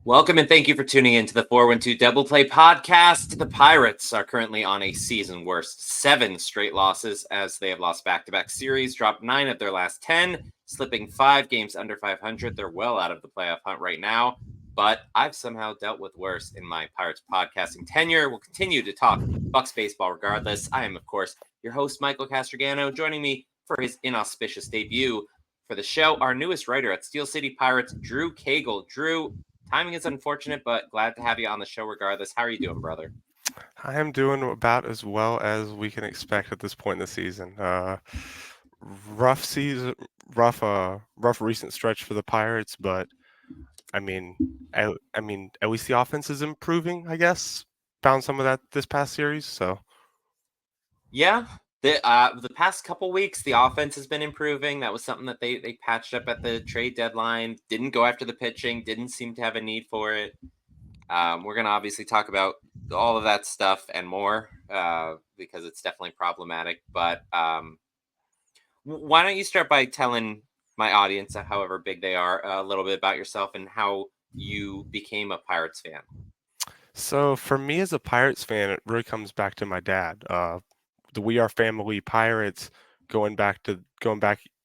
Welcome and thank you for tuning in to the 412 Double Play podcast. The Pirates are currently on a season worst 7 straight losses as they have lost back-to-back series, dropped 9 of their last 10, slipping 5 games under 500. They're well out of the playoff hunt right now, but I've somehow dealt with worse in my Pirates podcasting tenure. We'll continue to talk Bucks baseball regardless. I am, of course, your host, Michael Castrogano. Joining me for his inauspicious debut for the show, our newest writer at Steel City Pirates, Drew Cagle. Drew, timing is unfortunate, but glad to have you on the show regardless. How are you doing, brother? I am doing about as well as we can expect at this point in the season. Rough season, rough recent stretch for the Pirates, but I mean, at least the offense is improving. I guess found some of that this past series. So Yeah, the past couple weeks, the offense has been improving. That was something that they patched up at the trade deadline. Didn't go after the pitching. Didn't seem to have a need for it. We're gonna obviously talk about all of that stuff and more because it's definitely problematic. But why don't you start by telling my audience, however big they are, a little bit about yourself and how you became a Pirates fan? So for me as a Pirates fan, it really comes back to my dad. The We Are Family Pirates, going back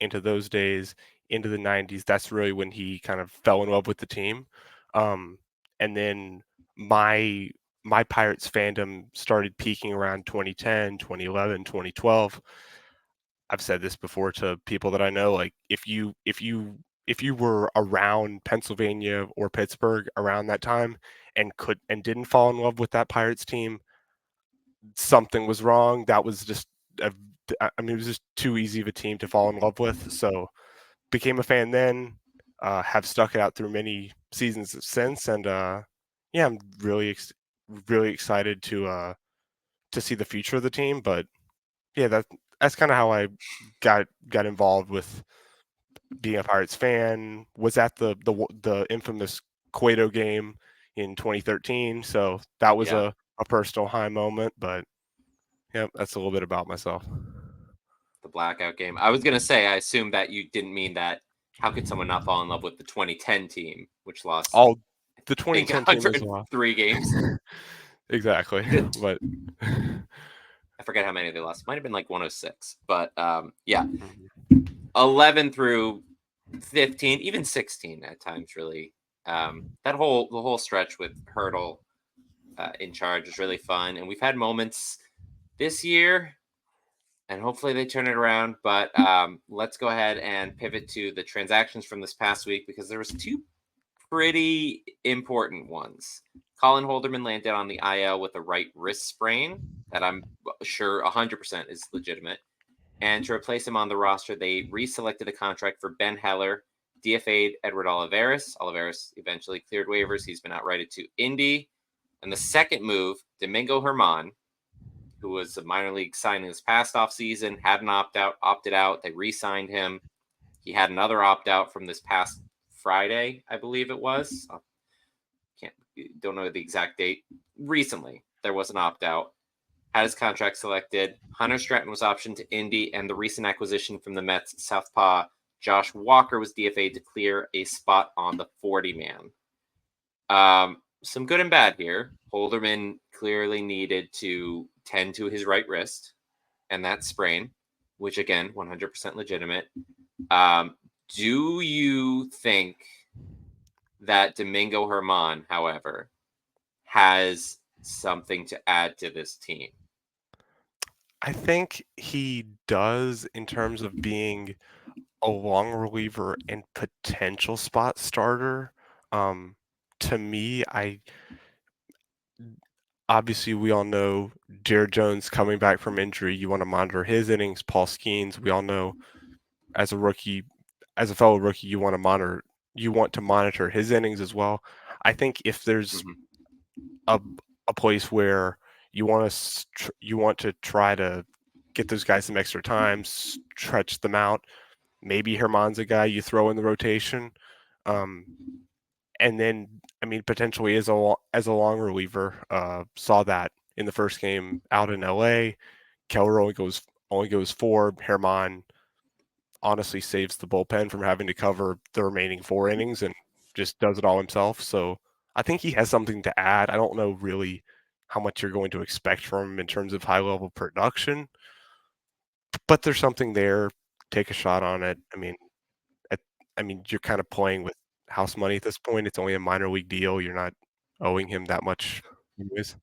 into those days, into the '90s. That's really when he kind of fell in love with the team. And then my my Pirates fandom started peaking around 2010, 2011, 2012. I've said this before to people that I know, like if you were around Pennsylvania or Pittsburgh around that time and didn't fall in love with that Pirates team, something was wrong. That was just a, I mean, it was just too easy of a team to fall in love with. So became a fan then. Have stuck it out through many seasons since, and yeah, I'm really excited to see the future of the team. But yeah, that's kind of how I got involved with being a Pirates fan. Was at the infamous Cueto game in 2013, so that was Yeah. a personal high moment. But yeah, that's a little bit about myself. The blackout game. I was gonna say, I assume that you didn't mean that. How could someone not fall in love with the 2010 team, which lost, All the I think, 2010 team as well. 103 games? Exactly, but I forget how many they lost. Might have been like 106, but yeah, Mhm. 11 through 15, even 16 at times. Really, the whole stretch with Hurdle in charge is really fun, and we've had moments this year and hopefully they turn it around. But let's go ahead and pivot to the transactions from this past week because there was two pretty important ones. Colin Holderman landed on the IL with a right wrist sprain that I'm sure 100% is legitimate. And to replace him on the roster, they reselected a contract for Ben Heller, DFA'd Edward Olivares. Olivares eventually cleared waivers. He's been outrighted to Indy. And the second move, Domingo Herman, who was a minor league signing this past offseason, had an opted out. They re-signed him. He had another opt out from this past Friday, I believe it was. Can't don't know the exact date. Recently, there was an opt out. Had his contract selected. Hunter Stratton was optioned to Indy, and the recent acquisition from the Mets, Southpaw Josh Walker, was DFA'd to clear a spot on the 40 man. Some good and bad here. Holderman clearly needed to tend to his right wrist and that sprain, which again, 100% legitimate. Um, do you think that Domingo Herman, however, has something to add to this team? I think he does in terms of being a long reliever and potential spot starter. Um, to me, I obviously we all know Jared Jones coming back from injury. You want to monitor his innings. Paul Skeens, we all know as a rookie, as a fellow rookie, you want to monitor his innings as well. I think if there's Mm-hmm. a a place where you want to try to get those guys some extra time, stretch them out. Maybe Herman's a guy you throw in the rotation, um, and then I mean potentially as a long reliever. Saw that in the first game out in LA. Keller only goes 4. Herman honestly saves the bullpen from having to cover the remaining 4 innings and just does it all himself. So I think he has something to add. I don't know really how much you're going to expect from him in terms of high level production, but there's something there. Take a shot on it. At, I mean, you're kind of playing with house money at this point. It's only a minor league deal. You're not owing him that much, anyways.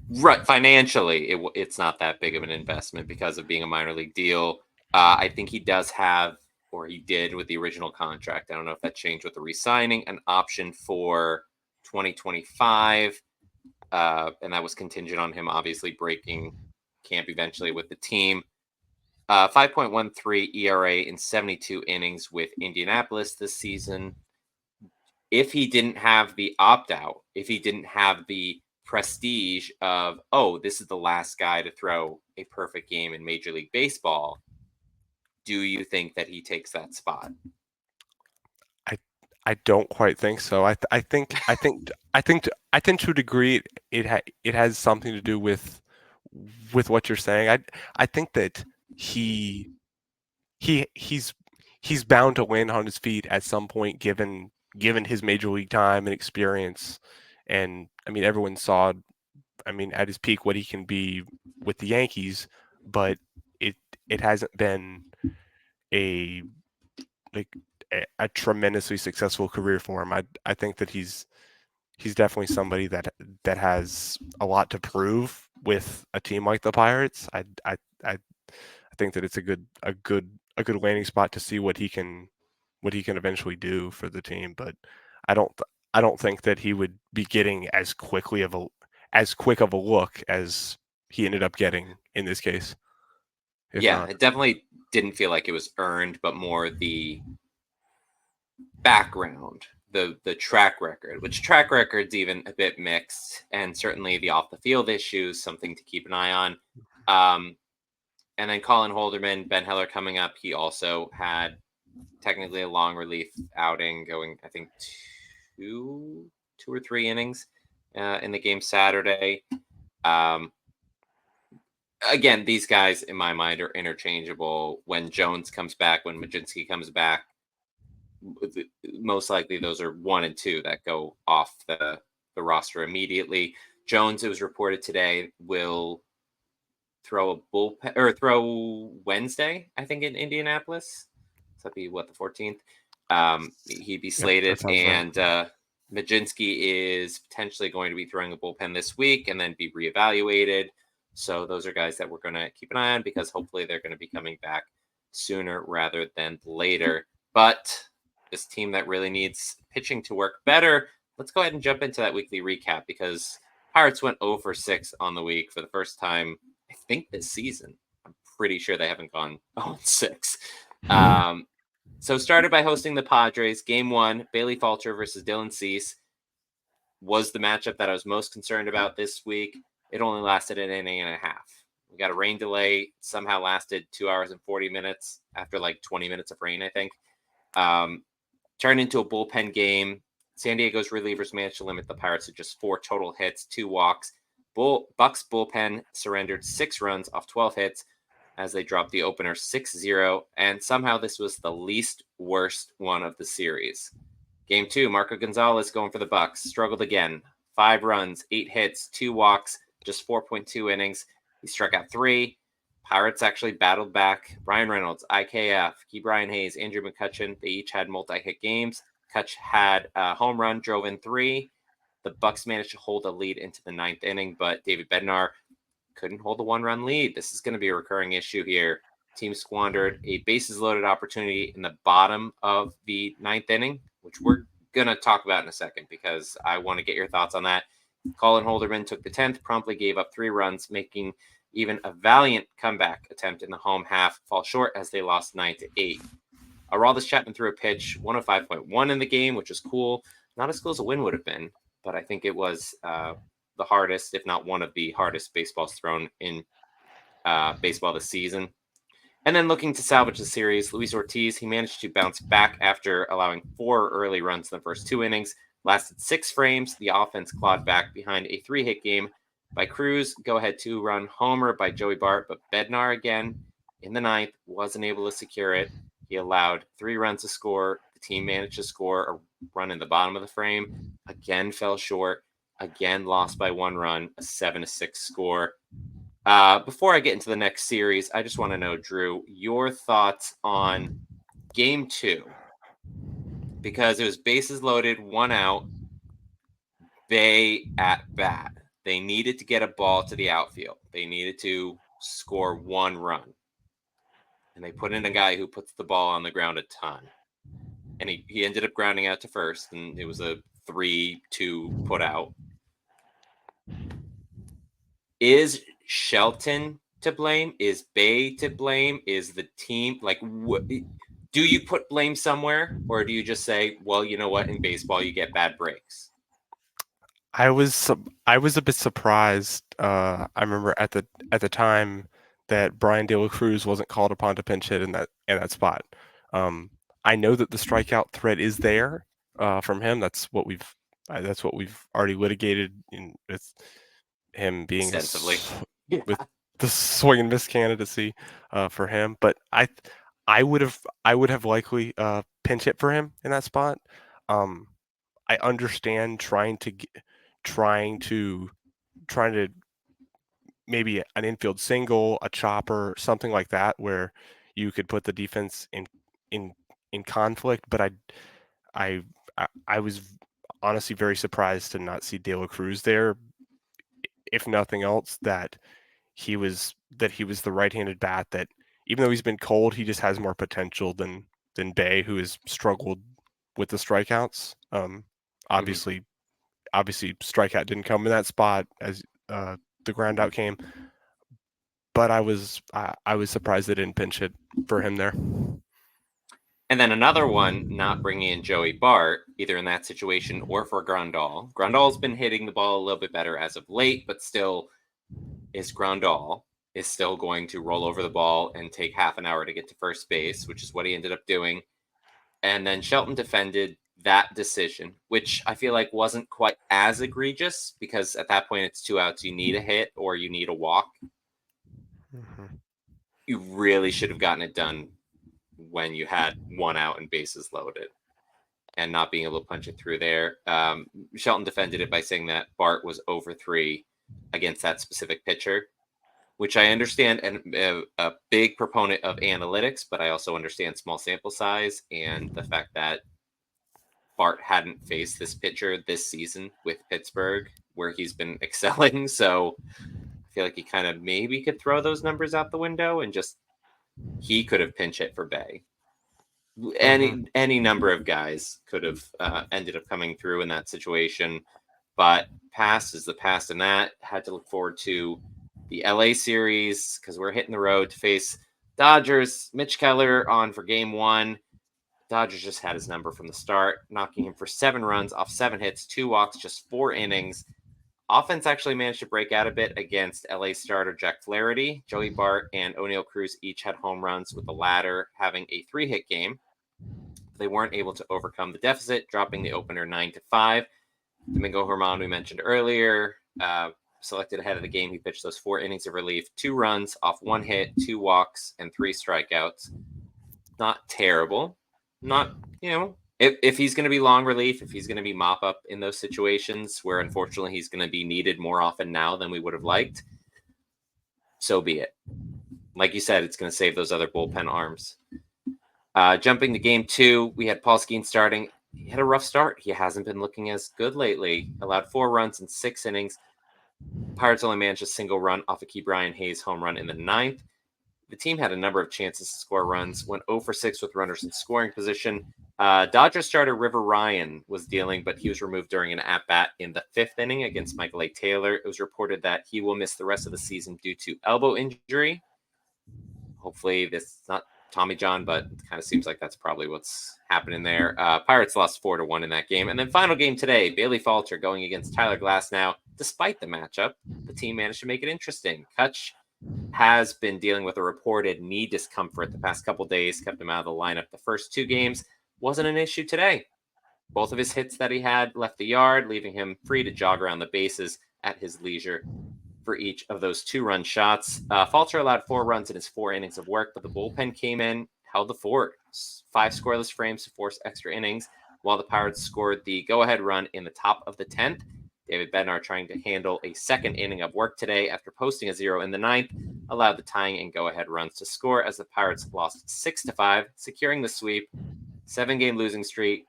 Right, financially, it's not that big of an investment because of being a minor league deal. I think he does have, or he did with the original contract. I don't know if that changed with the re-signing, an option for 2025, and that was contingent on him obviously breaking camp eventually with the team. 5.13 ERA in 72 innings with Indianapolis this season. If he didn't have the opt out, if he didn't have the prestige of, oh, this is the last guy to throw a perfect game in Major League Baseball, do you think that he takes that spot? I I don't quite think so. I think to a degree it has something to do with what you're saying. I think that he he's he's bound to win on his feet at some point given his major league time and experience. And I mean everyone saw at his peak what he can be with the Yankees, but it it hasn't been a like a tremendously successful career for him. I think that he's definitely somebody that has a lot to prove with a team like the Pirates. I think that it's a good landing spot to see what he can eventually do for the team. But I don't I don't think that he would be getting as quick of a look as he ended up getting in this case, if Yeah, not. it definitely didn't feel like it was earned, but more the background, the track record, which track record's even a bit mixed, and certainly the off the field issues, something to keep an eye on. Um, and then Colin Holderman, Ben Heller coming up. He also had technically a long relief outing, going I think two or three innings in the game Saturday. Um, again, these guys in my mind are interchangeable. When Jones comes back, when Majinski comes back, most likely those are one and two that go off the roster immediately. Jones, it was reported today, will throw a bullpen or throw Wednesday, I think, in Indianapolis. So that'd be what, the 14th. He'd be Yep, that slated, sounds right. and Majinski is potentially going to be throwing a bullpen this week and then be reevaluated. So those are guys that we're going to keep an eye on because hopefully they're going to be coming back sooner rather than later. But this team that really needs pitching to work better. Let's go ahead and jump into that weekly recap because Pirates went 0 for 6 on the week for the first time, I think, this season. I'm pretty sure they haven't gone 0 6. So started by hosting the Padres. Game one, Bailey Falter versus Dylan Cease was the matchup that I was most concerned about this week. It only lasted an inning and a half. We got a rain delay, somehow lasted 2 hours and 40 minutes after like 20 minutes of rain, I think. Turned into a bullpen game. San Diego's relievers managed to limit the Pirates to just 4 total hits, 2 walks. Bucks bullpen surrendered 6 runs off 12 hits as they dropped the opener 6-0, and somehow this was the least worst one of the series. Game 2, Marco Gonzalez going for the Bucks, struggled again. 5 runs, 8 hits, 2 walks, just 4.2 innings. He struck out 3. Pirates actually battled back. Brian Reynolds, IKF, Key Brian Hayes, Andrew McCutcheon, they each had multi-hit games. Kutch had a home run, drove in 3. The Bucks managed to hold a lead into the 9th inning, but David Bednar couldn't hold a one-run lead. This is going to be a recurring issue here. Team squandered a bases-loaded opportunity in the bottom of the 9th inning, which we're going to talk about in a second because I want to get your thoughts on that. Colin Holderman took the 10th, promptly gave up 3 runs, making even a valiant comeback attempt in the home half fall short as they lost 9-8. Aroldis Chapman threw a pitch 105.1 in the game, which is cool. Not as cool as a win would have been, but I think it was the hardest, if not one of the hardest baseballs thrown in baseball this season. And then looking to salvage the series, Luis Ortiz, he managed to bounce back after allowing 4 early runs in the first 2 innings. Lasted 6 frames. The offense clawed back behind a 3-hit game by Cruz. Go-ahead 2-run homer by Joey Bart, but Bednar again in the 9th wasn't able to secure it. He allowed 3 runs to score. The team managed to score a run in the bottom of the frame, again fell short, again lost by 1 run, a 7-6 score. Before I get into the next series, I just want to know, Drew, your thoughts on game 2, because it was bases loaded, 1 out, Bay at bat. They needed to get a ball to the outfield. They needed to score 1 run. And they put in a guy who puts the ball on the ground a ton. And he ended up grounding out to first, and it was a 3-2 put out. Is Shelton to blame? Is Bay to blame? Is the team like? Do you put blame somewhere, or do you just say, well, you know what? In baseball, you get bad breaks. I was a bit surprised. I remember at the time that Brian De La Cruz wasn't called upon to pinch hit in that spot. I know that the strikeout threat is there from him. That's what we've already litigated with him being Extensively. Yeah. with the swing and miss candidacy for him. But I would have likely pinch hit for him in that spot. I understand trying to maybe an infield single, a chopper, something like that, where you could put the defense in in conflict. But I I was honestly very surprised to not see De La Cruz there. If nothing else, that he was the right-handed bat that, even though he's been cold, he just has more potential than Bay, who has struggled with the strikeouts. Mhm. Obviously, strikeout didn't come in that spot as the ground out came, but I was surprised they didn't pinch it for him there. And then another one, not bringing in Joey Bart, either in that situation or for Grandal. Grandal's been hitting the ball a little bit better as of late, but still, Grandal is still going to roll over the ball and take half an hour to get to first base, which is what he ended up doing. And then Shelton defended that decision, which I feel like wasn't quite as egregious, because at that point it's 2 outs. You need a hit or you need a walk. Mhm. You really should have gotten it done when you had 1 out and bases loaded, and not being able to punch it through there. Shelton defended it by saying that Bart was over 3 against that specific pitcher, which I understand, and a big proponent of analytics, but I also understand small sample size and the fact that Bart hadn't faced this pitcher this season with Pittsburgh, where he's been excelling. So I feel like he kind of maybe could throw those numbers out the window, and just he could have pinch hit for Bay. Mhm. Any number of guys could have ended up coming through in that situation, but past is the past, and that had to look forward to the LA series, because we're hitting the road to face Dodgers. Mitch Keller on for game 1. Dodgers just had his number from the start, knocking him for 7 runs off 7 hits, 2 walks, just 4 innings. Offense actually managed to break out a bit against LA starter Jack Flaherty. Joey Bart and O'Neill Cruz each had home runs, with the latter having a 3-hit game. They weren't able to overcome the deficit, dropping the opener 9-5. Domingo Herman, we mentioned earlier, selected ahead of the game. He pitched those 4 innings of relief, 2 runs off 1 hit, 2 walks, and 3 strikeouts. Not terrible. Not, if he's going to be long relief, if he's going to be mop up in those situations where unfortunately he's going to be needed more often now than we would have liked, so be it. Like you said, it's going to save those other bullpen arms. Jumping to game 2, we had Paul Skeens starting. He had a rough start. He hasn't been looking as good lately. Allowed 4 runs in 6 innings. Pirates only managed a single run off a Key Brian Hayes home run in the 9th. The team had a number of chances to score runs, went 0 for 6 with runners in scoring position. Dodgers starter River Ryan was dealing, but he was removed during an at-bat in the 5th inning against Michael A. Taylor. It was reported that he will miss the rest of the season due to elbow injury. Hopefully this is not Tommy John, but it kind of seems like that's probably what's happening there. Pirates lost 4-1 in that game. And then final game today, Bailey Falter going against Tyler Glasnow. Despite the matchup, the team managed to make it interesting. Kutch has been dealing with a reported knee discomfort the past couple days, kept him out of the lineup the first 2 games. Wasn't an issue today. Both of his hits that he had left the yard, leaving him free to jog around the bases at his leisure for each of those 2-run shots. Falter allowed 4 runs in his 4 innings of work, but the bullpen came in, held the fort. 5 scoreless frames to force extra innings, while the Pirates scored the go-ahead run in the top of the 10th. David Bednar, trying to handle a second inning of work today after posting a 0 in the 9th, allowed the tying and go-ahead runs to score as the Pirates lost 6-5, securing the sweep. 7-game losing streak,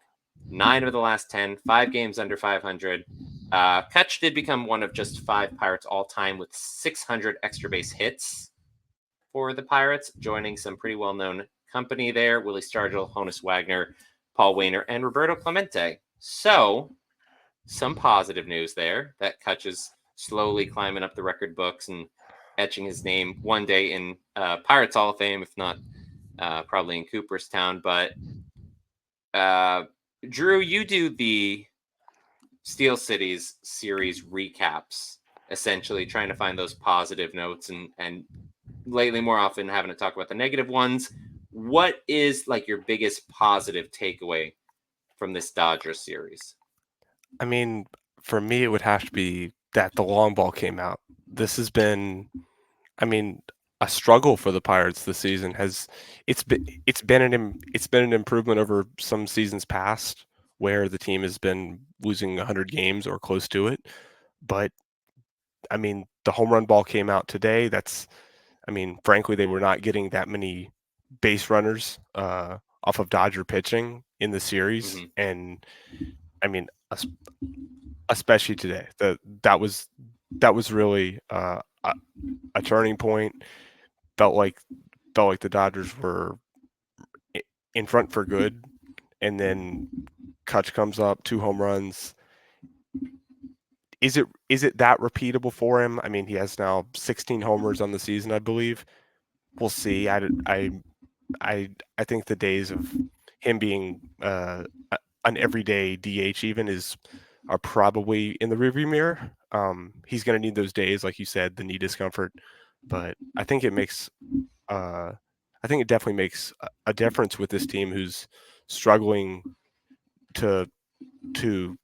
9 of the last 10, 5 games under 500. Kutch did become one of just 5 Pirates all-time with 600 extra base hits for the Pirates, joining some pretty well-known company there: Willie Stargell, Honus Wagner, Paul Wainer, and Roberto Clemente. So, some positive news there that Kutch is slowly climbing up the record books and etching his name one day in Pirates Hall of Fame, if not probably in Cooperstown. But Drew, you do the Steel Cities series recaps, essentially trying to find those positive notes, and lately more often having to talk about the negative ones. What is like your biggest positive takeaway from this Dodgers series? I mean, for me, it would have to be that the long ball came out. This has been, I mean, a struggle for the Pirates this season. It's been an improvement over some seasons past where the team has been losing 100 games or close to it. But I mean, the home run ball came out today. Frankly, they were not getting that many base runners off of Dodger pitching in the series, Mm-hmm. and I mean, especially today, that was really a turning point. Felt like the Dodgers were in front for good, and then Kutch comes up, 2 home runs. Is it that repeatable for him? I mean, he has now 16 homers on the season, I believe. We'll see. I think the days of him being an everyday DH even are probably in the rearview mirror. He's going to need those days, like you said, the knee discomfort, but I think it definitely makes a difference with this team who's struggling to to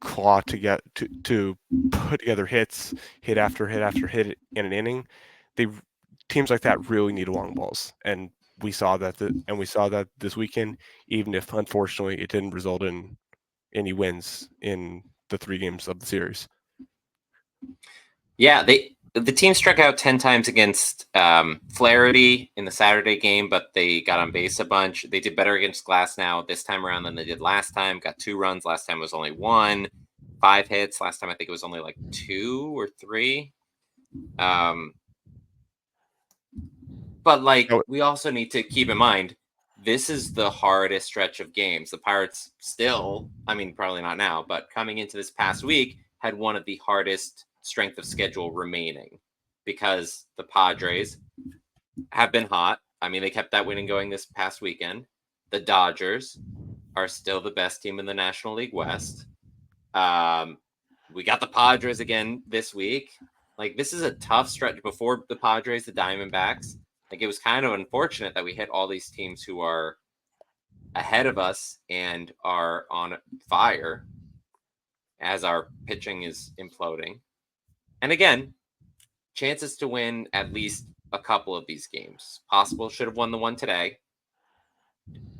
claw to get to put together hit after hit after hit in an inning. They Teams like that really need long balls, and we saw that this weekend. Even if unfortunately it didn't result in any wins in the 3 games of the series. Yeah, the team struck out 10 times against Flaherty in the Saturday game, but they got on base a bunch. They did better against Glasnow this time around than they did last time. Got 2 runs. Last time it was only 1. 5 hits. Last time I think it was only like 2 or 3. But like, Oh, we also need to keep in mind, this is the hardest stretch of games. The Pirates still, I mean, probably not now, but coming into this past week, had one of the hardest strength of schedule remaining, because the Padres have been hot. I mean, they kept that winning going this past weekend. The Dodgers are still the best team in the National League West. We got the Padres again this week. Like, this is a tough stretch. Before the Padres, the Diamondbacks. Like, it was kind of unfortunate that we hit all these teams who are ahead of us and are on fire as our pitching is imploding. And again, chances to win at least a couple of these games. Possible should have won the one today.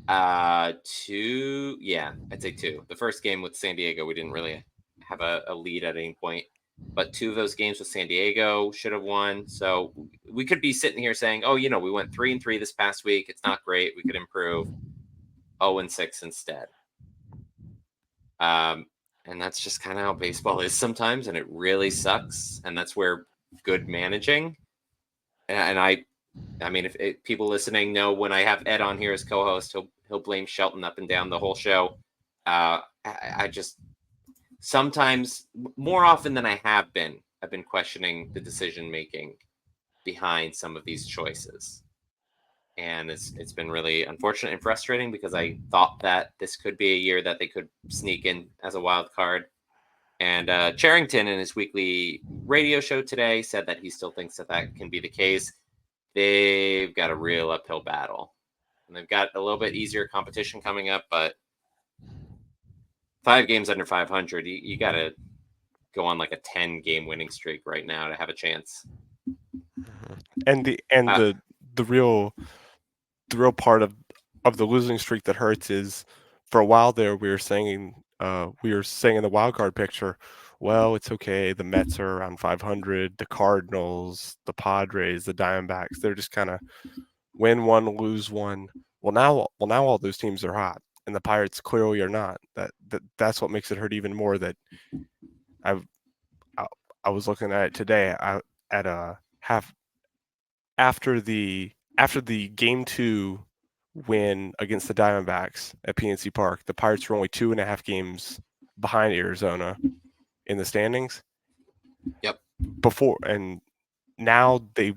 2, yeah, I'd say 2. The first game with San Diego, we didn't really have a lead at any point, but 2 of those games with San Diego should have won. So we could be sitting here saying, oh, we went 3-3 this past week. It's not great. We could improve. 0-6 instead. And that's just kind of how baseball is sometimes, and it really sucks. And that's where good managing. And I mean, if people listening know, when I have Ed on here as co-host, he'll blame Shelton up and down the whole show. I just sometimes, more often than I have been, I've been questioning the decision making behind some of these choices, and it's been really unfortunate and frustrating, because I thought that this could be a year that they could sneak in as a wild card. And Charrington, in his weekly radio show today, said that he still thinks that can be the case. They've got a real uphill battle, and they've got a little bit easier competition coming up, but 5 games under 500, you got to go on like a 10-game winning streak right now to have a chance. and Uh, the real real part of the losing streak that hurts is for a while there we were saying in the wild card picture, well, it's okay. The Mets are around 500, the Cardinals, the Padres, the Diamondbacks, they're just kind of win one, lose one. Well now all those teams are hot, and the Pirates clearly are not. That's what makes it hurt even more. That I I, I was looking at it today. At a half after the game 2 win against the Diamondbacks at PNC Park, the Pirates were only 2.5 games behind Arizona in the standings. Yep. Before and now they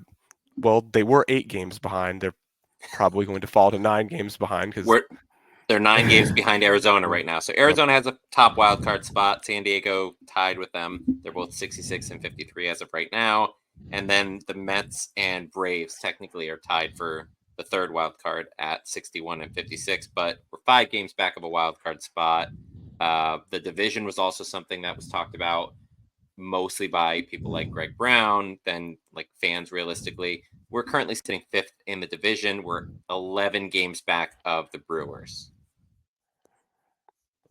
were 8 games behind. They're probably going to fall to 9 games behind because they're 9 games behind Arizona right now. So Arizona has a top wild card spot. San Diego tied with them. They're both 66 and 53 as of right now. And then the Mets and Braves technically are tied for the third wild card at 61 and 56, but we're 5 games back of a wild card spot. The division was also something that was talked about mostly by people like Greg Brown, then like fans realistically. We're currently sitting 5th in the division. We're 11 games back of the Brewers.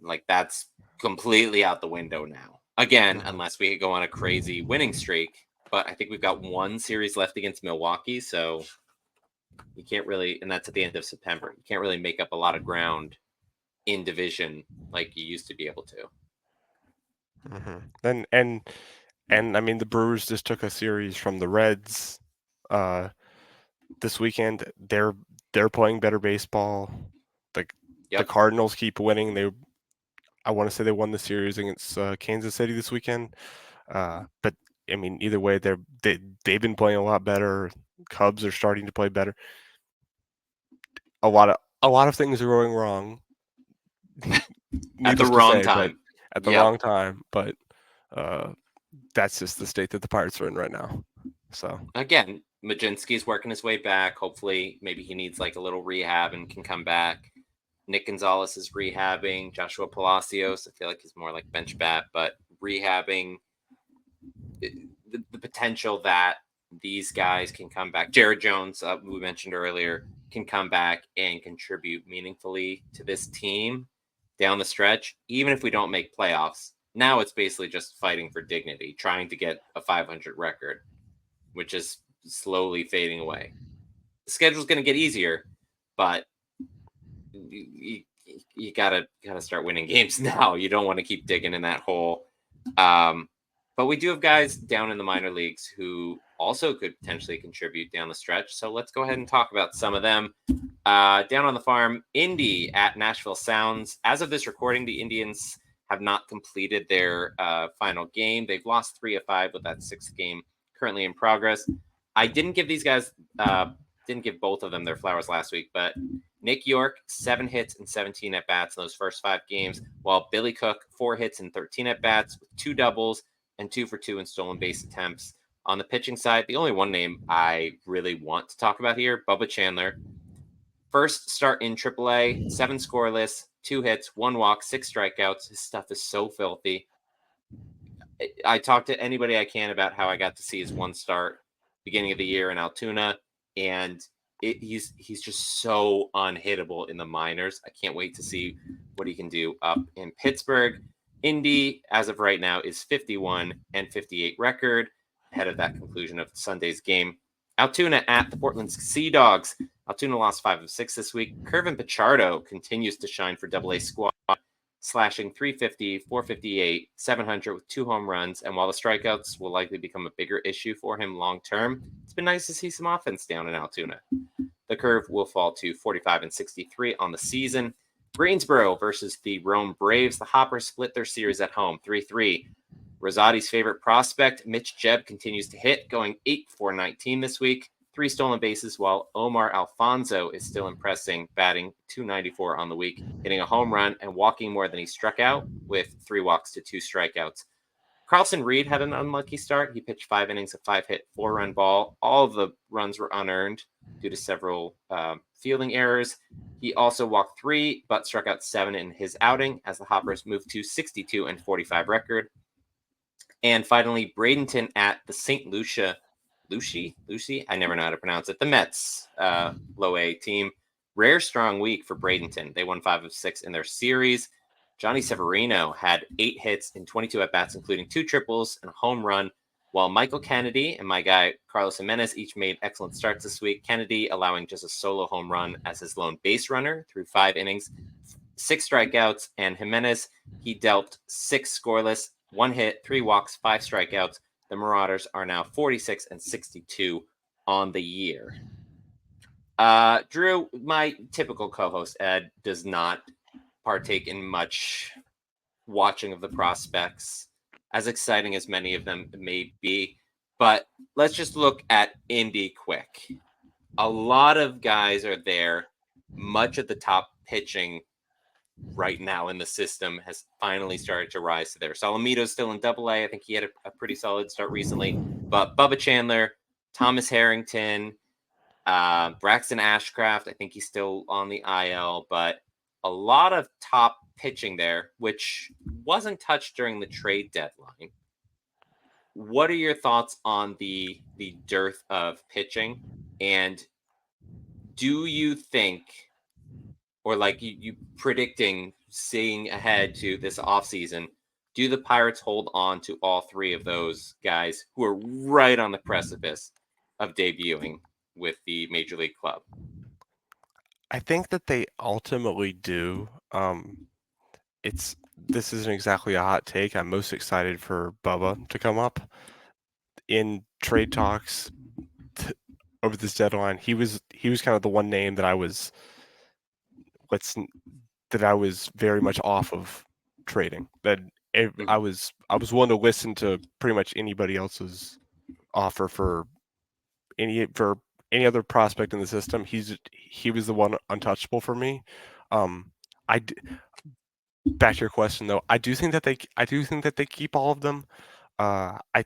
Like that's completely out the window now. Again, unless we go on a crazy winning streak. But I think we've got one series left against Milwaukee, so you can't really, and that's at the end of September. You can't really make up a lot of ground in division like you used to be able to. Mm-hmm. And I mean the Brewers just took a series from the Reds this weekend. They're playing better baseball. The Cardinals keep winning. I want to say they won the series against Kansas City this weekend. But I mean, either way, they've been playing a lot better. Cubs are starting to play better. A lot of things are going wrong. At the Needless to wrong say, but time. at the wrong time. But that's just the state that the Pirates are in right now. So again, Majinski's working his way back. Hopefully, maybe he needs like a little rehab and can come back. Nick Gonzalez is rehabbing. Joshua Palacios, I feel like he's more like bench bat, but rehabbing. The potential that these guys can come back. Jared Jones, we mentioned earlier, can come back and contribute meaningfully to this team down the stretch, even if we don't make playoffs. Now it's basically just fighting for dignity, trying to get a 500 record, which is slowly fading away. The schedule's going to get easier, but you gotta start winning games now. You don't want to keep digging in that hole. But we do have guys down in the minor leagues who also could potentially contribute down the stretch. So let's go ahead and talk about some of them. Down on the farm, Indy at Nashville Sounds. As of this recording, the Indians have not completed their final game. They've lost 3 of 5 with that 6th game currently in progress. I didn't give these guys, didn't give both of them their flowers last week, but Nick York, 7 hits and 17 at bats in those first 5 games, while Billy Cook, 4 hits and 13 at bats with 2 doubles and 2 for 2 in stolen base attempts. On the pitching side, the only one name I really want to talk about here, Bubba Chandler. First start in AAA, 7 scoreless, 2 hits, 1 walk, 6 strikeouts. His stuff is so filthy. I talk to anybody I can about how I got to see his one start beginning of the year in Altoona, and he's just so unhittable in the minors. I can't wait to see what he can do up in Pittsburgh. Indy, as of right now, is 51 and 58 record, ahead of that conclusion of Sunday's game. Altoona at the Portland Sea Dogs. Altoona lost 5 of 6 this week. Kervin Pichardo continues to shine for Double A squad, slashing 350, 458, 700 with 2 home runs. And while the strikeouts will likely become a bigger issue for him long term, it's been nice to see some offense down in Altoona. The curve will fall to 45 and 63 on the season. Greensboro versus the Rome Braves. The Hoppers split their series at home 3-3. Rosati's favorite prospect, Mitch Jebb, continues to hit, going 8 for 19 this week. 3 stolen bases, while Omar Alfonso is still impressing, batting .294 on the week, hitting a home run and walking more than he struck out with 3 walks to 2 strikeouts. Carlson Reed had an unlucky start. He pitched 5 innings of 5-hit, 4-run ball. All of the runs were unearned due to several fielding errors. He also walked 3, but struck out 7 in his outing as the Hoppers moved to 62 and 45 record. And finally, Bradenton at the St. Lucie, I never know how to pronounce it, the Mets low A team. Rare strong week for Bradenton. They won 5 of 6 in their series. Johnny Severino had 8 hits in 22 at-bats, including 2 triples and a home run, while Michael Kennedy and my guy Carlos Jimenez each made excellent starts this week. Kennedy allowing just a solo home run as his lone base runner through 5 innings, 6 strikeouts, and Jimenez, he dealt 6 scoreless, 1 hit, 3 walks, 5 strikeouts. The Marauders are now 46 and 62 on the year. Drew, my typical co-host Ed does not partake in much watching of the prospects, as exciting as many of them may be. But let's just look at Indy quick. A lot of guys are there. Much of the top pitching right now in the system has finally started to rise to there. Solomito's still in Double-A. I think he had a pretty solid start recently. But Bubba Chandler, Thomas Harrington, Braxton Ashcraft, I think he's still on the IL, but a lot of top pitching there, which wasn't touched during the trade deadline. What are your thoughts on the dearth of pitching? And do you think, or like you predicting, seeing ahead to this offseason, do the Pirates hold on to all 3 of those guys who are right on the precipice of debuting with the Major League club? I think that they ultimately do. This isn't exactly a hot take. I'm most excited for Bubba to come up in trade talks over this deadline. He was kind of the one name that I was very much off of trading. That I was willing to listen to pretty much anybody else's offer for any other prospect in the system. He was the one untouchable for me. Back to your question though, I do think that they keep all of them. I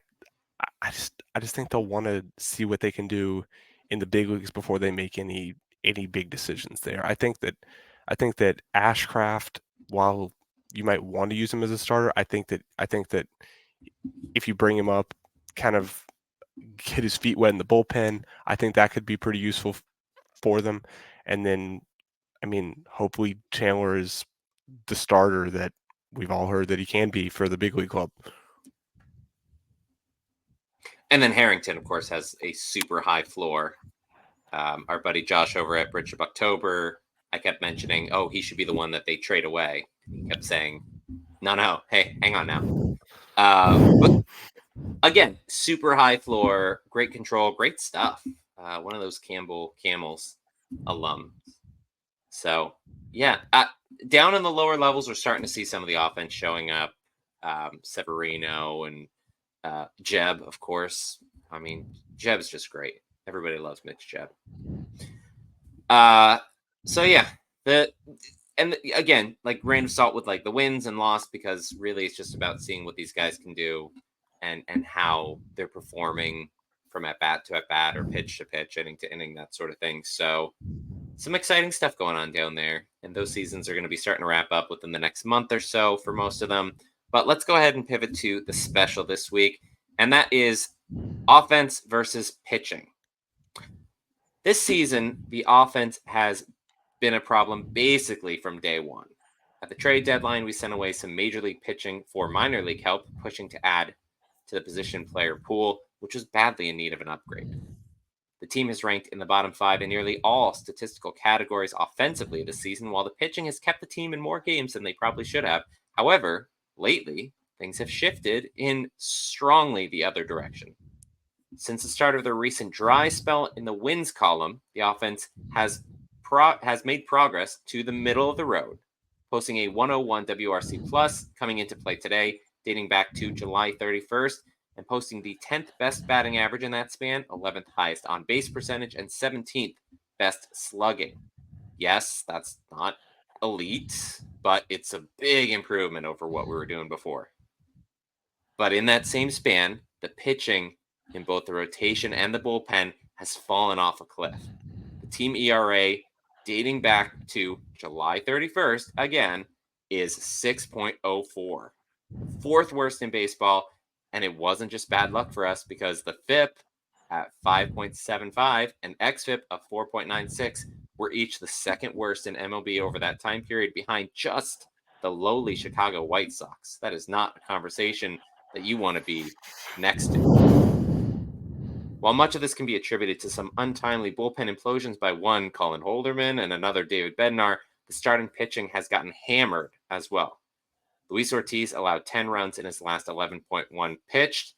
just think they'll want to see what they can do in the big leagues before they make any big decisions there. I think that Ashcraft, while you might want to use him as a starter, I think that if you bring him up, kind of get his feet wet in the bullpen, I think that could be pretty useful for them. And then, I mean, hopefully Chandler is the starter that we've all heard that he can be for the big league club. And then Harrington, of course, has a super high floor. Our buddy Josh over at Bridge of October, I kept mentioning, oh, he should be the one that they trade away. He kept saying, no, hey, hang on now. But again, super high floor, great control, great stuff. One of those Camels alums. So, yeah, down in the lower levels, we're starting to see some of the offense showing up. Severino and Jeb, of course. I mean, Jeb's just great. Everybody loves Mitch Jeb. So yeah, again, like grain of salt with like the wins and loss, because really it's just about seeing what these guys can do and how they're performing from at bat to at bat or pitch to pitch, inning to inning, that sort of thing. So some exciting stuff going on down there, and those seasons are going to be starting to wrap up within the next month or so for most of them. But let's go ahead and pivot to the special this week, and that is offense versus pitching. This season, the offense has been a problem basically from day one. At the trade deadline, we sent away some major league pitching for minor league help, pushing to add to the position player pool, which was badly in need of an upgrade. The team has ranked in the bottom 5 in nearly all statistical categories offensively this season, while the pitching has kept the team in more games than they probably should have. However, lately, things have shifted in strongly the other direction. Since the start of the recent dry spell in the wins column, the offense has made progress to the middle of the road, posting a 101 WRC plus coming into play today, dating back to July 31st, and posting the 10th best batting average in that span, 11th highest on base percentage, and 17th best slugging. Yes, that's not elite, but it's a big improvement over what we were doing before. But in that same span, the pitching in both the rotation and the bullpen has fallen off a cliff. The team ERA, dating back to July 31st, again, is 6.04, fourth worst in baseball. And it wasn't just bad luck for us, because the FIP at 5.75 and XFIP of 4.96 were each the second worst in MLB over that time period, behind just the lowly Chicago White Sox. That is not a conversation that you want to be next to. While much of this can be attributed to some untimely bullpen implosions by one Colin Holderman and another David Bednar, the starting pitching has gotten hammered as well. Luis Ortiz allowed 10 runs in his last 11.1 pitched.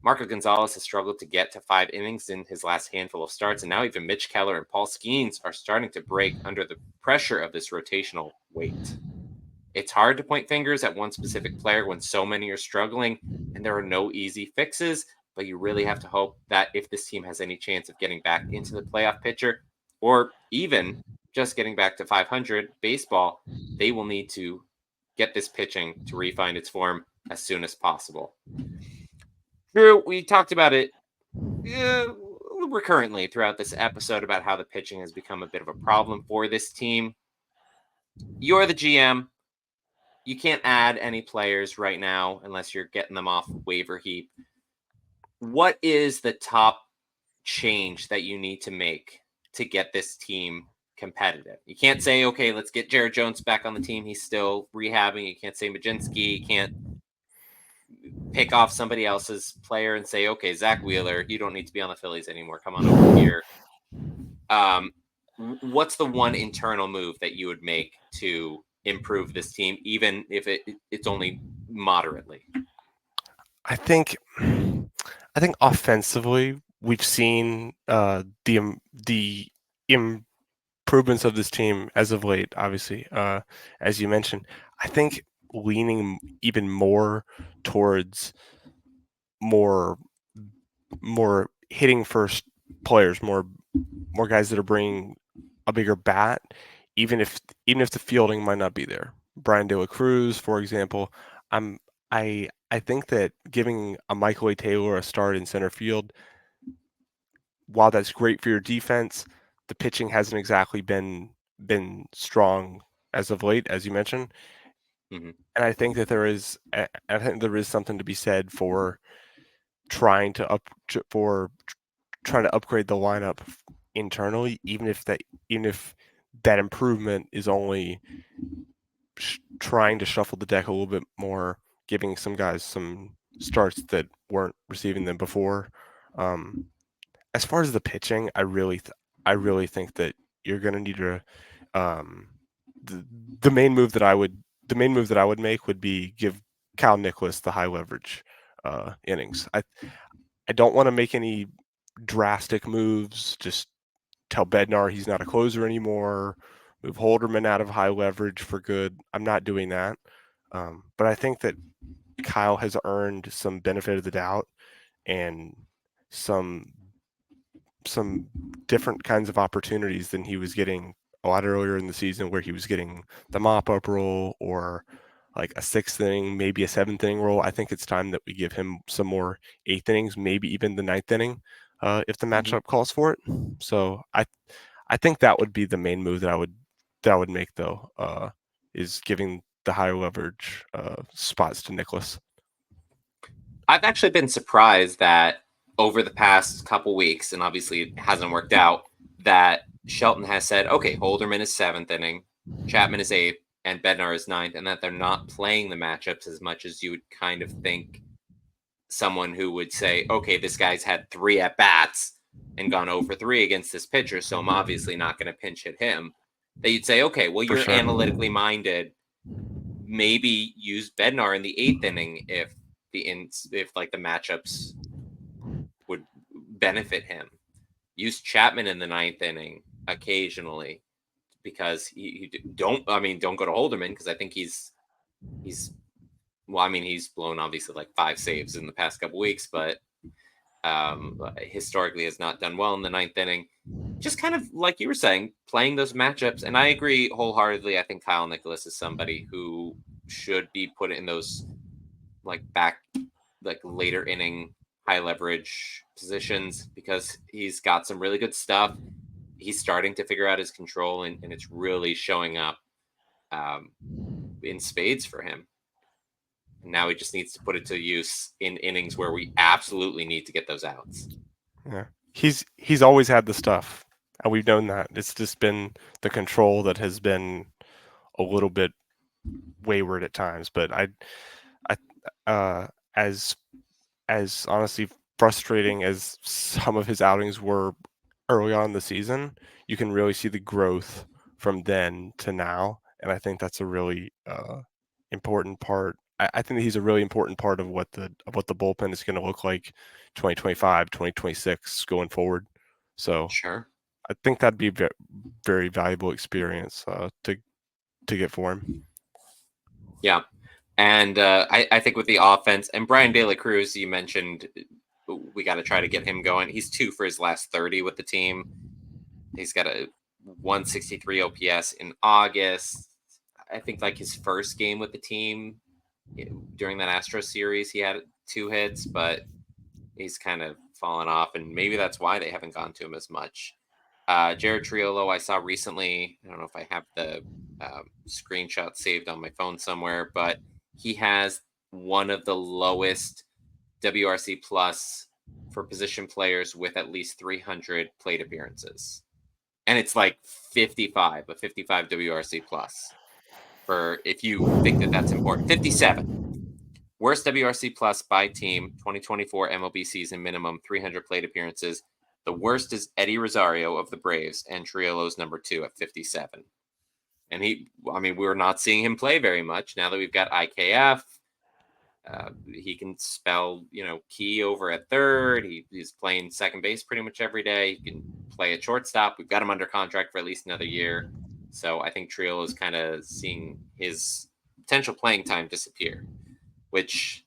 Marco Gonzalez has struggled to get to 5 innings in his last handful of starts, and now even Mitch Keller and Paul Skeens are starting to break under the pressure of this rotational weight. It's hard to point fingers at one specific player when so many are struggling, and there are no easy fixes, but you really have to hope that if this team has any chance of getting back into the playoff picture, or even just getting back to 500 baseball, they will need to get this pitching to refine its form as soon as possible. Drew, we talked about it recurrently throughout this episode about how the pitching has become a bit of a problem for this team. You're the GM. You can't add any players right now unless you're getting them off waiver heap. What is the top change that you need to make to get this team competitive? You can't say, okay, let's get Jared Jones back on the team. He's still rehabbing. You can't say Majinski. You can't pick off somebody else's player and say, okay, Zach Wheeler, you don't need to be on the Phillies anymore. Come on over here. What's the one internal move that you would make to improve this team, even if it's only moderately? I think offensively, we've seen the improvements of this team as of late. Obviously, as you mentioned, I think leaning even more towards more hitting first players, more guys that are bringing a bigger bat, even if the fielding might not be there. Brian De La Cruz, for example, I think that giving a Michael A. Taylor a start in center field, while that's great for your defense, the pitching hasn't exactly been strong as of late, as you mentioned. Mm-hmm. And I think that there is something to be said for trying to upgrade the lineup internally, even if that improvement is only trying to shuffle the deck a little bit more, giving some guys some starts that weren't receiving them before. As far as the pitching, I really think that you're going to need to the main move that I would make would be give Kyle Nicholas the high leverage innings. I don't want to make any drastic moves. Just tell Bednar he's not a closer anymore. Move Holderman out of high leverage for good. I'm not doing that. But I think that Kyle has earned some benefit of the doubt and some different kinds of opportunities than he was getting a lot earlier in the season, where he was getting the mop-up role or like a 6th inning, maybe a 7th inning role. I think it's time that we give him some more 8th innings, maybe even the 9th inning, if the matchup calls for it. So I think that would be the main move that I would make, though, is giving the high leverage spots to Nicholas. I've actually been surprised that over the past couple weeks, and obviously it hasn't worked out, that Shelton has said, okay, Holderman is 7th inning, Chapman is 8th, and Bednar is 9th, and that they're not playing the matchups as much as you would kind of think someone who would say, okay, this guy's had 3 at bats and gone over 3 against this pitcher, so I'm obviously not going to pinch hit him. That you'd say, okay, well, you're analytically minded. Maybe use Bednar in the 8th inning if like the matchups would benefit him. Use Chapman in the 9th inning occasionally, because don't go to Holderman, because I think he's blown obviously like 5 saves in the past couple weeks, but historically has not done well in the 9th inning. Just kind of like you were saying, playing those matchups. And I agree wholeheartedly. I think Kyle Nicholas is somebody who should be put in those like later inning high leverage positions, because he's got some really good stuff. He's starting to figure out his control, and it's really showing up in spades for him. Now he just needs to put it to use in innings where we absolutely need to get those outs. Yeah, he's always had the stuff. And we've known that. It's just been the control that has been a little bit wayward at times. But I, uh, as as honestly frustrating as some of his outings were early on in the season, you can really see the growth from then to now, and I think that's a really important part. I think that he's a really important part of what the bullpen is going to look like 2025, 2026 going forward. So Sure. I think that'd be a very valuable experience to get for him. Yeah. And I think with the offense and Brian De La Cruz, you mentioned we got to try to get him going. He's 2 for his last 30 with the team. He's got a 163 OPS in August. I think like his first game with the team during that Astro series, he had 2 hits, but he's kind of fallen off, and maybe that's why they haven't gone to him as much. Jared Triolo, I saw recently. I don't know if I have the screenshot saved on my phone somewhere, but he has one of the lowest WRC plus for position players with at least 300 plate appearances, and it's like 55, a 55 WRC plus. For if you think that that's important, 57. Worst WRC plus by team, 2024 MLB season minimum 300 plate appearances. The worst is Eddie Rosario of the Braves, and Triolo's number 2 at 57. And I mean, we're not seeing him play very much now that we've got IKF. He can spell, key over at third. He's playing second base pretty much every day. He can play at shortstop. We've got him under contract for at least another year. So I think Triolo is kind of seeing his potential playing time disappear, which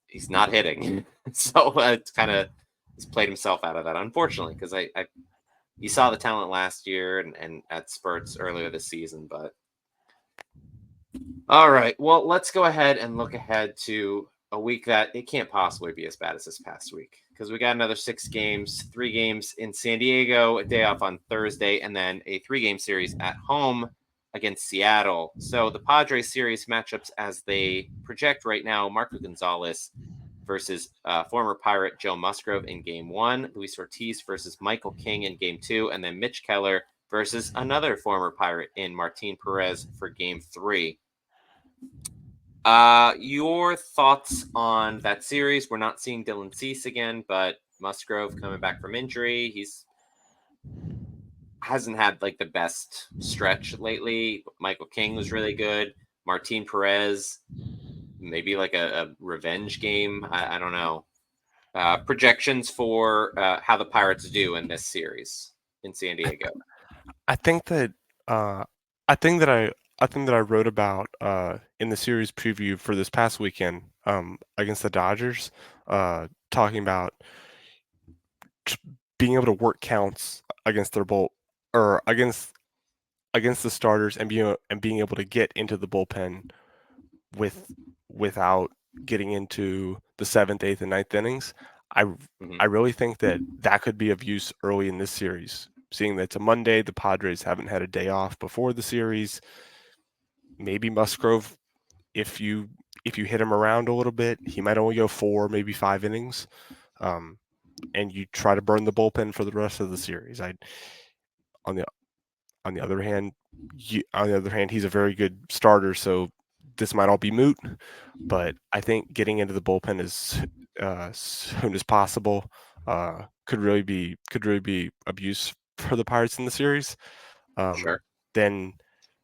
he's not hitting. So it's kind of he's played himself out of that, unfortunately, because I you saw the talent last year and at spurts earlier this season. But all right, well, let's go ahead and look ahead to a week that it can't possibly be as bad as this past week, because we got another 6 games, 3 games in San Diego, a day off on Thursday, and then a 3-game series at home against Seattle. So the Padres series matchups as they project right now: Marco Gonzalez versus former Pirate Joe Musgrove in Game 1, Luis Ortiz versus Michael King in Game 2, and then Mitch Keller versus another former Pirate in Martin Perez for Game 3. Your thoughts on that series? We're not seeing Dylan Cease again, but Musgrove coming back from injury. He's hasn't had like the best stretch lately. Michael King was really good. Martin Perez, maybe like a revenge game. I don't know. Projections for how the Pirates do in this series in San Diego. I think that uh, I think that I think that I wrote about in the series preview for this past weekend against the Dodgers, talking about being able to work counts against their bull or against the starters and being able to get into the bullpen with without getting into the seventh, eighth, and ninth innings. I Mm-hmm. I really think that that could be of use early in this series. Seeing that it's a Monday, the Padres haven't had a day off before the series. Maybe Musgrove, if you hit him around a little bit, he might only go 4, maybe 5 innings, and you try to burn the bullpen for the rest of the series. I on the on the other hand, he's a very good starter, so this might all be moot. But I think getting into the bullpen as soon as possible could really be of use for the Pirates in the series. Sure. Then,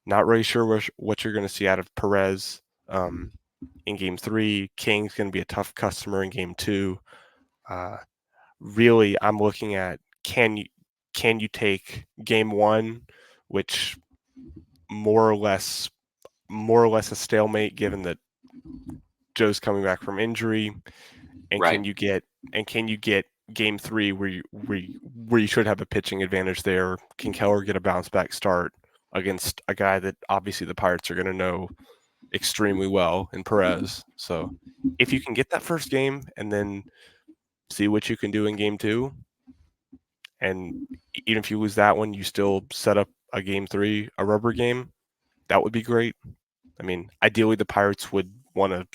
not really sure what you're going to see out of Perez in Game 3. King's going to be a tough customer in Game 2. Really, I'm looking at can you take Game 1, which more or less a stalemate given that Joe's coming back from injury, and Right. can you get Game 3 where you should have a pitching advantage there? Can Keller get a bounce back start against a guy that obviously the Pirates are going to know extremely well in Perez? So if you can get that first game and then see what you can do in Game 2, and even if you lose that one, you still set up a Game 3, a rubber game, that would be great. I mean, ideally the Pirates would want to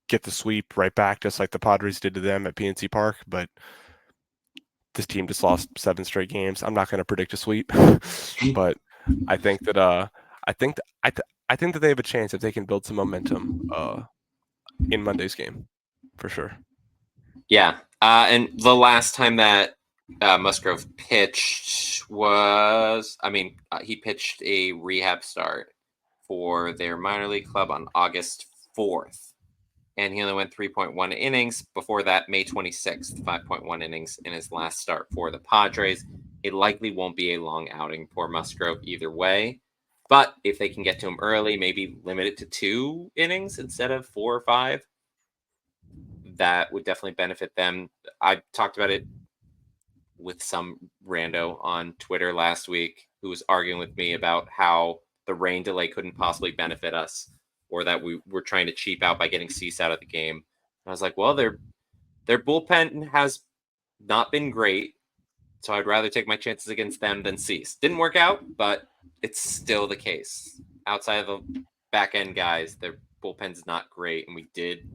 get the sweep right back, just like the Padres did to them at PNC Park. But this team just lost 7 straight games. I'm not going to predict a sweep, but I think that I think th- I, th- I think that they have a chance if they can build some momentum in Monday's game, for sure. Yeah. And the last time that Musgrove pitched was, he pitched a rehab start for their minor league club on August 4th. And he only went 3.1 innings. Before that, May 26th, 5.1 innings in his last start for the Padres. It likely won't be a long outing for Musgrove either way. But if they can get to him early, maybe limit it to 2 innings instead of 4 or 5, that would definitely benefit them. I talked about it with some rando on Twitter last week who was arguing with me about how the rain delay couldn't possibly benefit us, or that we were trying to cheap out by getting Cease out of the game. And I was like, well, their bullpen has not been great, so I'd rather take my chances against them than Cease. Didn't work out, but it's still the case. Outside of the back end guys, their bullpen's not great, and we did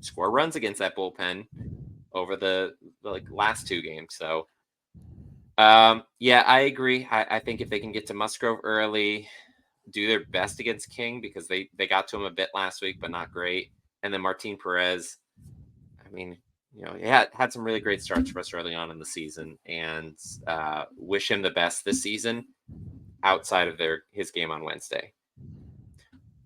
score runs against that bullpen over the like last 2 games. So yeah, I agree. I think if they can get to Musgrove early, do their best against King, because they got to him a bit last week, but not great. And then Martin Perez, I mean, he had some really great starts for us early on in the season, and wish him the best this season outside of his game on Wednesday.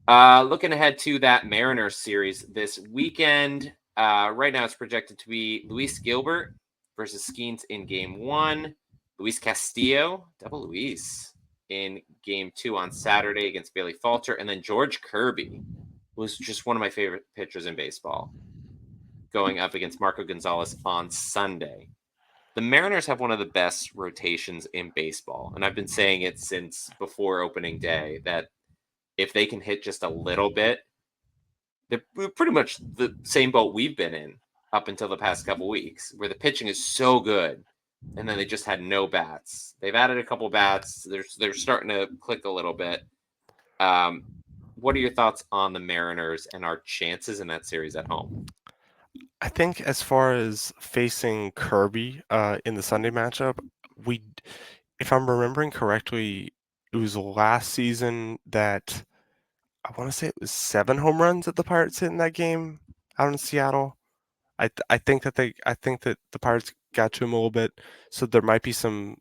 Looking ahead to that Mariners series this weekend, right now it's projected to be Luis Gilbert versus Skeens in game 1, Luis Castillo, double Luis, in game 2 on Saturday against Bailey Falter, and then George Kirby, who's just one of my favorite pitchers in baseball, going up against Marco Gonzalez on Sunday. The Mariners have one of the best rotations in baseball, and I've been saying it since before opening day that if they can hit just a little bit, they're pretty much the same boat we've been in up until the past couple weeks, where the pitching is so good, and then they just had no bats. They've added a couple bats. They're starting to click a little bit. What are your thoughts on the Mariners and our chances in that series at home? I think as far as facing Kirby in the Sunday matchup, we, if I'm remembering correctly, it was last season that I want to say it was 7 home runs that the Pirates hit in that game out in Seattle. I think that the Pirates got to him a little bit, so there might be some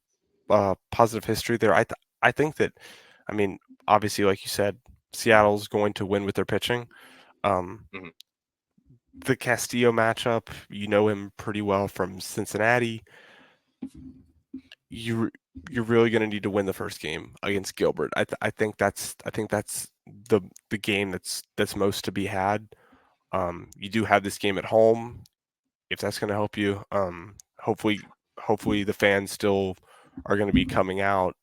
positive history there. I think that, I mean, obviously, like you said, Seattle's going to win with their pitching. Um, Mhm. the Castillo matchup, you know him pretty well from Cincinnati. You you're really going to need to win the first game against Gilbert. I think that's the game that's most to be had. You do have this game at home, if that's going to help you. Hopefully the fans still are going to be coming out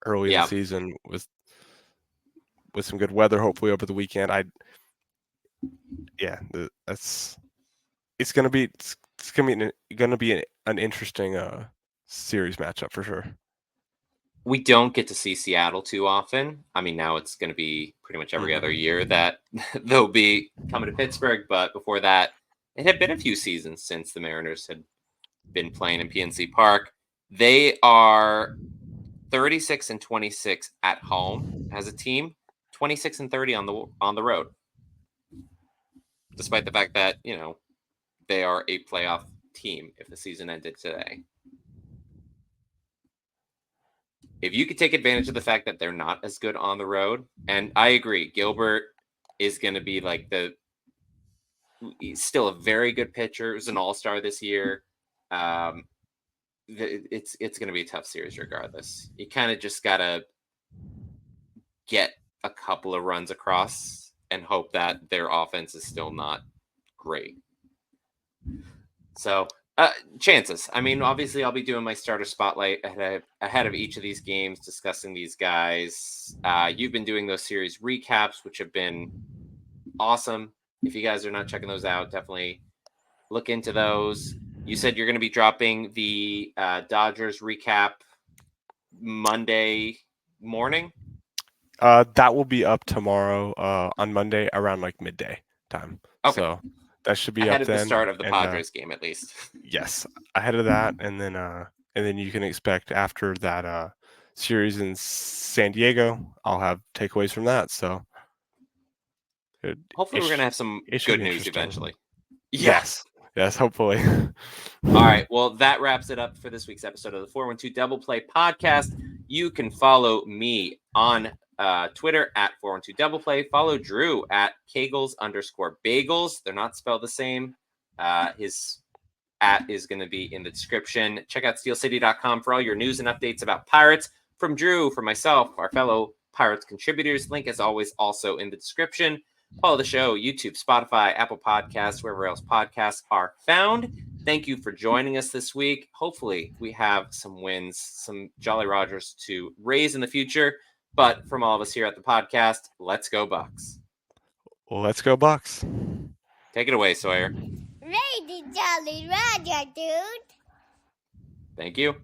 early in the Yeah, season with some good weather. Hopefully over the weekend. Yeah, that's it's gonna be an interesting series matchup for sure. we don't get to see Seattle too often. I mean, now it's going to be pretty much every other Hmm. year that they'll be coming to Pittsburgh. But before that, it had been a few seasons since the Mariners had been playing in PNC Park. They are 36 and 26 at home as a team, 26 and 30 on the road. Despite the fact that, they are a playoff team if the season ended today. If you could take advantage of the fact that they're not as good on the road, and I agree, Gilbert is going to be like he's still a very good pitcher. He's an all-star this year. Um, it's going to be a tough series regardless. You kind of just got to get a couple of runs across and hope that their offense is still not great. So, chances. I mean, obviously, I'll be doing my starter spotlight ahead of each of these games, discussing these guys. You've been doing those series recaps, which have been awesome. If you guys are not checking those out, definitely look into those. You said you're going to be dropping the Dodgers recap Monday morning. That will be up tomorrow on Monday around like midday time. Okay. So that should be ahead up of the then. start of the And Padres game, at least. yes, ahead of that, and then you can expect after that series in San Diego, I'll have takeaways from that. So it, Hopefully, it, we're gonna sh- have some it should good be news interesting. eventually. Yeah. Yes, yes, hopefully. All right. Well, that wraps it up for this week's episode of the 412 Double Play podcast. You can follow me on Twitter at 412 Double Play. Follow Drew at Kagles_bagels. They're not spelled the same. His at is going to be in the description. Check out steelcity.com for all your news and updates about Pirates. From Drew, from myself, our fellow Pirates contributors. Link, as always, also in the description. Follow the show, YouTube, Spotify, Apple Podcasts, wherever else podcasts are found. Thank you for joining us this week. Hopefully, we have some wins, some Jolly Rogers to raise in the future. But from all of us here at the podcast, let's go Bucks. Well, let's go Bucks. Take it away, Sawyer. Lady Jolly Roger, dude. Thank you.